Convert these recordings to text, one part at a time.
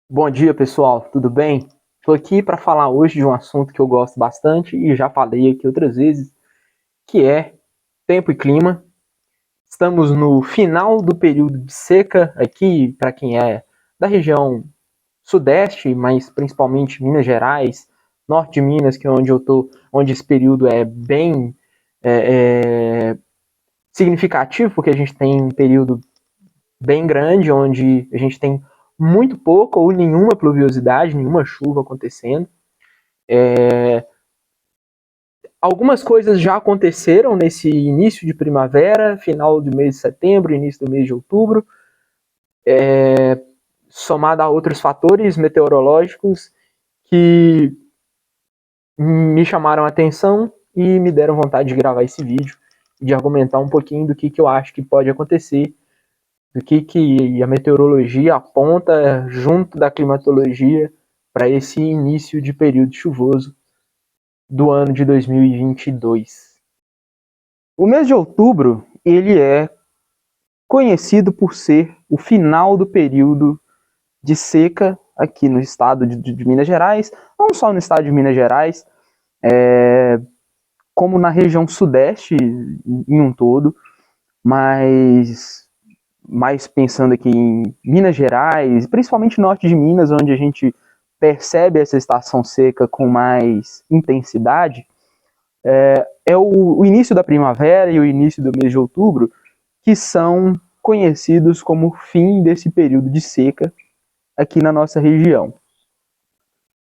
Bom dia, pessoal, tudo bem? Estou aqui para falar hoje de um assunto que eu gosto bastante e já falei aqui outras vezes, que é tempo e clima. Estamos no final do período de seca aqui, para quem é da região sudeste, mas principalmente Minas Gerais, norte de Minas, que é onde eu estou, onde esse período é bem significativo, porque a gente tem um período bem grande, onde a gente tem muito pouca ou nenhuma pluviosidade, nenhuma chuva acontecendo. Algumas coisas já aconteceram nesse início de primavera, final do mês de setembro, início do mês de outubro, somado a outros fatores meteorológicos que me chamaram a atenção e me deram vontade de gravar esse vídeo e de argumentar um pouquinho do que eu acho que pode acontecer, do que a meteorologia aponta junto da climatologia para esse início de período chuvoso do ano de 2022. O mês de outubro, ele é conhecido por ser o final do período de seca aqui no estado de Minas Gerais, não só no estado de Minas Gerais, como na região sudeste em um todo, mas mais pensando aqui em Minas Gerais, principalmente norte de Minas, onde a gente percebe essa estação seca com mais intensidade, é o início da primavera e o início do mês de outubro, que são conhecidos como fim desse período de seca aqui na nossa região.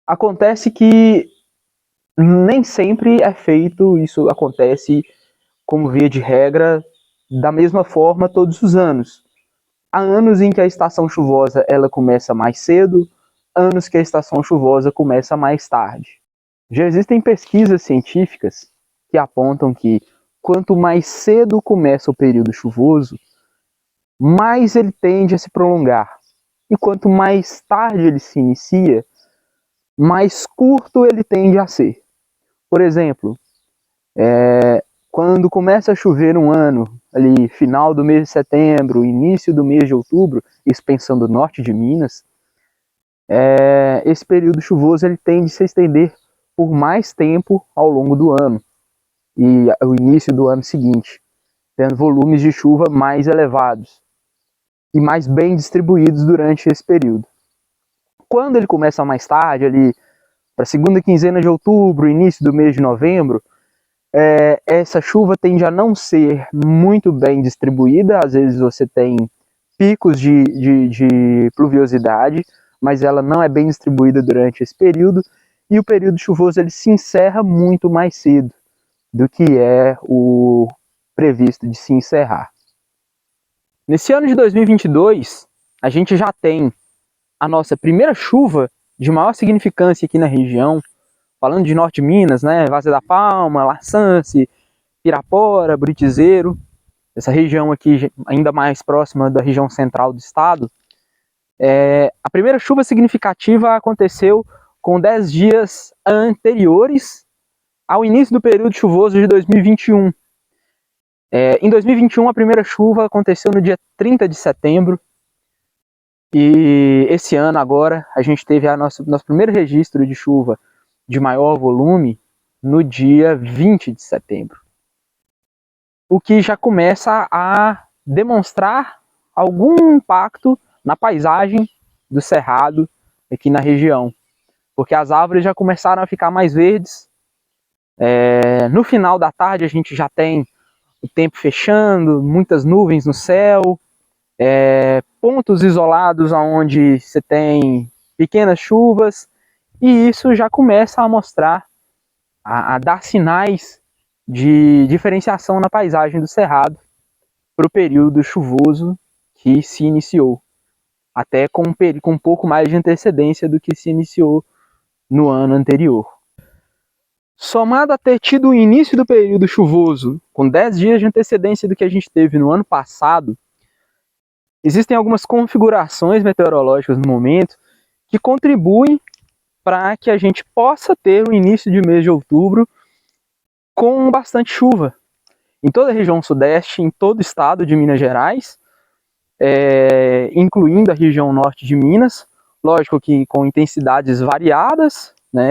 Acontece que nem sempre é feito, isso acontece como via de regra, da mesma forma todos os anos. Há anos em que a estação chuvosa ela começa mais cedo, anos que a estação chuvosa começa mais tarde. Já existem pesquisas científicas que apontam que quanto mais cedo começa o período chuvoso, mais ele tende a se prolongar. E quanto mais tarde ele se inicia, mais curto ele tende a ser. Por exemplo, quando começa a chover um ano, ali final do mês de setembro, início do mês de outubro, isso pensando no norte de Minas, esse período chuvoso ele tende a se estender por mais tempo ao longo do ano e o início do ano seguinte, tendo volumes de chuva mais elevados e mais bem distribuídos durante esse período. Quando ele começa mais tarde, ali para a segunda quinzena de outubro, início do mês de novembro, essa chuva tende a não ser muito bem distribuída. Às vezes você tem picos de pluviosidade, mas ela não é bem distribuída durante esse período, e o período chuvoso ele se encerra muito mais cedo do que é o previsto de se encerrar. Nesse ano de 2022, a gente já tem a nossa primeira chuva de maior significância aqui na região, falando de norte de Minas, né? Várzea da Palma, Laçance, Pirapora, Britizeiro, essa região aqui ainda mais próxima da região central do estado. A primeira chuva significativa aconteceu com 10 dias anteriores ao início do período chuvoso de 2021. Em 2021, a primeira chuva aconteceu no dia 30 de setembro, e esse ano agora a gente teve nosso primeiro registro de chuva de maior volume no dia 20 de setembro. O que já começa a demonstrar algum impacto na paisagem do cerrado aqui na região, porque as árvores já começaram a ficar mais verdes. No final da tarde a gente já tem o tempo fechando, muitas nuvens no céu, pontos isolados onde você tem pequenas chuvas, e isso já começa a mostrar, a dar sinais de diferenciação na paisagem do cerrado para o período chuvoso que se iniciou, até com um pouco mais de antecedência do que se iniciou no ano anterior. Somado a ter tido o início do período chuvoso com 10 dias de antecedência do que a gente teve no ano passado, existem algumas configurações meteorológicas no momento que contribuem para que a gente possa ter o início de mês de outubro com bastante chuva. Em toda a região sudeste, em todo o estado de Minas Gerais, incluindo a região norte de Minas, lógico que com intensidades variadas, né?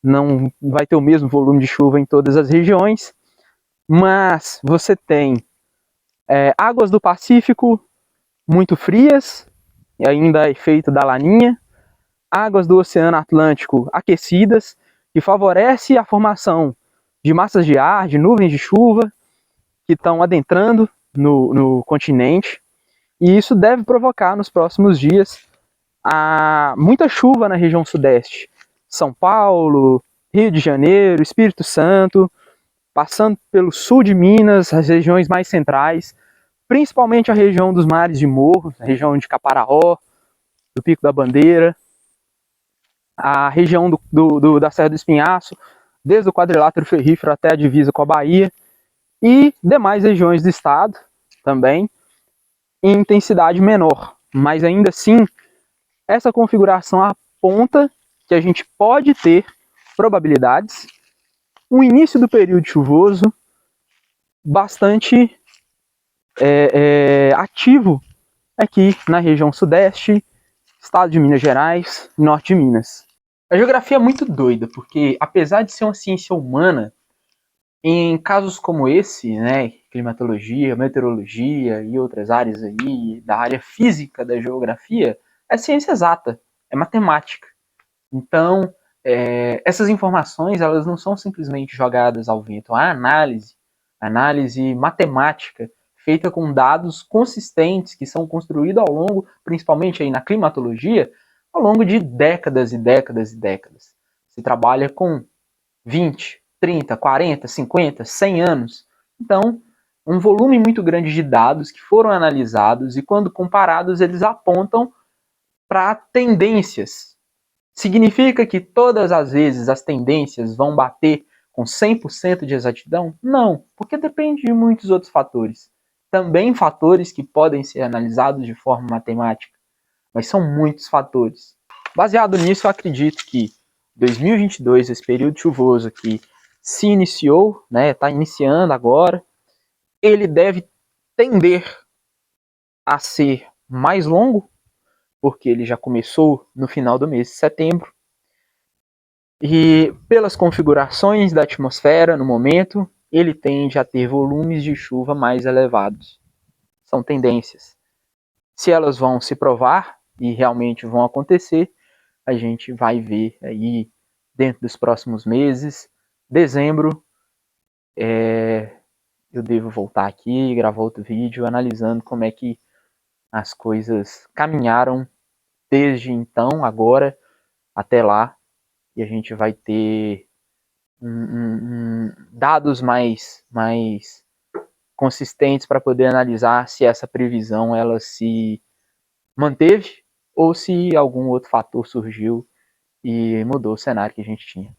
Não vai ter o mesmo volume de chuva em todas as regiões, mas você tem águas do Pacífico muito frias, e ainda efeito da laninha, águas do Oceano Atlântico aquecidas, que favorece a formação de massas de ar, de nuvens de chuva, que estão adentrando no continente, e isso deve provocar nos próximos dias muita chuva na região sudeste. São Paulo, Rio de Janeiro, Espírito Santo, passando pelo sul de Minas, as regiões mais centrais, principalmente a região dos mares de Morro, a região de Caparaó, do Pico da Bandeira, a região da Serra do Espinhaço, desde o quadrilátero ferrífero até a divisa com a Bahia, e demais regiões do estado também, em intensidade menor. Mas ainda assim, essa configuração aponta que a gente pode ter probabilidades, um início do período chuvoso bastante ativo aqui na região sudeste, estado de Minas Gerais, norte de Minas. A geografia é muito doida, porque apesar de ser uma ciência humana, em casos como esse, né, climatologia, meteorologia e outras áreas aí, da área física da geografia, é ciência exata, é matemática. Então, essas informações, elas não são simplesmente jogadas ao vento. Há análise matemática, feita com dados consistentes, que são construídos ao longo, principalmente aí na climatologia, ao longo de décadas e décadas e décadas. Se trabalha com 20, 30, 40, 50, 100 anos. Então, um volume muito grande de dados que foram analisados e, quando comparados, eles apontam para tendências. Significa que todas as vezes as tendências vão bater com 100% de exatidão? Não, porque depende de muitos outros fatores. Também fatores que podem ser analisados de forma matemática, mas são muitos fatores. Baseado nisso, eu acredito que 2022, esse período chuvoso que se iniciou, né, está iniciando agora, ele deve tender a ser mais longo, porque ele já começou no final do mês de setembro, e pelas configurações da atmosfera no momento, ele tende a ter volumes de chuva mais elevados. São tendências. Se elas vão se provar e realmente vão acontecer, a gente vai ver aí dentro dos próximos meses. Dezembro, eu devo voltar aqui e gravar outro vídeo analisando como é que as coisas caminharam desde então, agora, até lá. E a gente vai ter dados mais consistentes para poder analisar se essa previsão ela se manteve ou se algum outro fator surgiu e mudou o cenário que a gente tinha.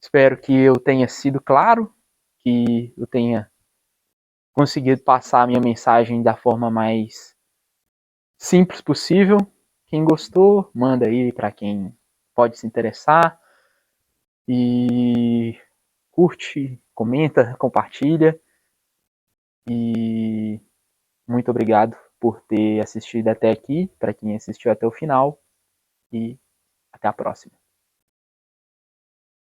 Espero que eu tenha sido claro, que eu tenha conseguido passar a minha mensagem da forma mais simples possível. Quem gostou, manda aí para quem pode se interessar. E curte, comenta, compartilha. E muito obrigado por ter assistido até aqui, para quem assistiu até o final. E até a próxima.